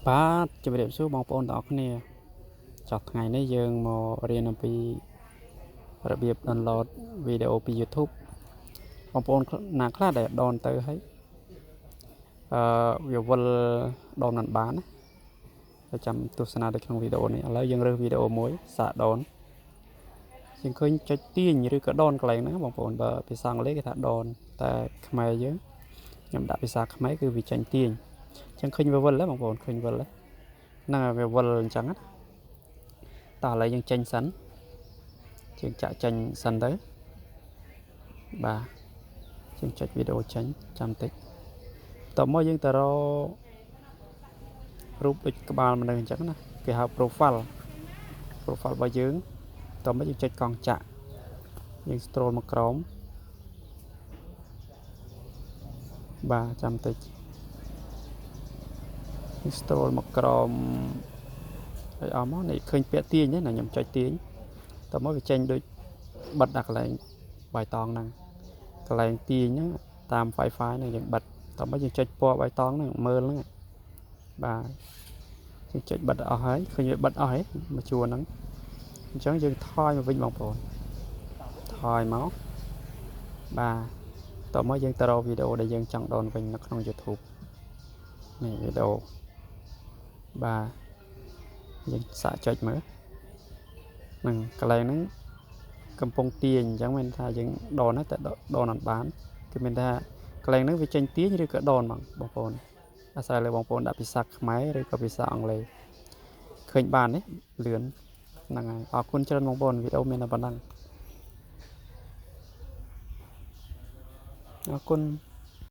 បាទជំរាបសួរបងប្អូនទាំងអស់គ្នាចុះថ្ងៃនេះយើងមករៀនអំពីរបៀប download វីដេអូពី YouTube បងប្អូនណាខ្លះដែលដូនទៅហើយវាវិលដូនមិនបានណាហើយចាំទស្សនានៅក្នុងវីដេអូនេះឥឡូវយើងរើសវីដេអូមួយសាកដូនយើងឃើញចុចទាញឬក៏ដូនកន្លែងហ្នឹងបងប្អូនបើភាសាអង់គ្លេសគេថាដូនតែខ្មែរយើងខ្ញុំដាក់ភាសាខ្មែរគឺវាចាញ់ទាញអញ្ចឹងឃើញវាវិលហ្នឹងបងប្អូនឃើញវិលហ្នឹងហើយវាវិលអញ្ចឹងណាតោះឥឡូវយើងចេញសិនយើងចាក់ចេញសិនទៅបាទយើងចុចវីដេអូចេញចាំតិចតោះមកយើងទៅរករូបដូចក្បាលមនុស្សអញ្ចឹងណាគេហៅ profile របស់យើងតោះមកយើងចុចកង់ចាក់យើង scroll មកក្រោមបាទចាំតិចយើង scroll មកក្រោមហើយអស់មកនេះឃើញពាក្យទាញណាខ្ញុំចុចទាញតោះមកវាចេញដូចបិទដាក់កន្លែងបៃតងហ្នឹងកន្លែងទាញហ្នឹងតាម Wi-Fi ហ្នឹងយើងបិទតោះមកយើងចុចពណ៌បៃតងហ្នឹងមើលហ្នឹងបាទយើងចុចបិទអស់ហើយឃើញវាបិទអស់ហើយមកជួរហ្នឹងអញ្ចឹងយើងថយមកវិញបងប្អូនថយមកបាទតោះមកយើងទៅរកវីដេអូដែលយើងចង់ដូនវិញនៅក្នុង YouTube នេះវីដេអូបាទយើងសាកចុចមើលហ្នឹងកន្លែងហ្នឹងកំពុងទាញអញ្ចឹងមានថាយើងដូនតែដូនអត់បានគឺមានថាកន្លែងហ្នឹងវាចេញទាញឬក៏ដូនបងប្អូនអាស្រ័យលើបងប្អូនដាក់ភាសាខ្មែរឬក៏ភាសាអង់គ្លេសឃើញបានទេលឿនហ្នឹងហើយអរគុណច្រើនបងប្អូនវីដេអូមានតែប៉ុណ្ណឹងអរគុណ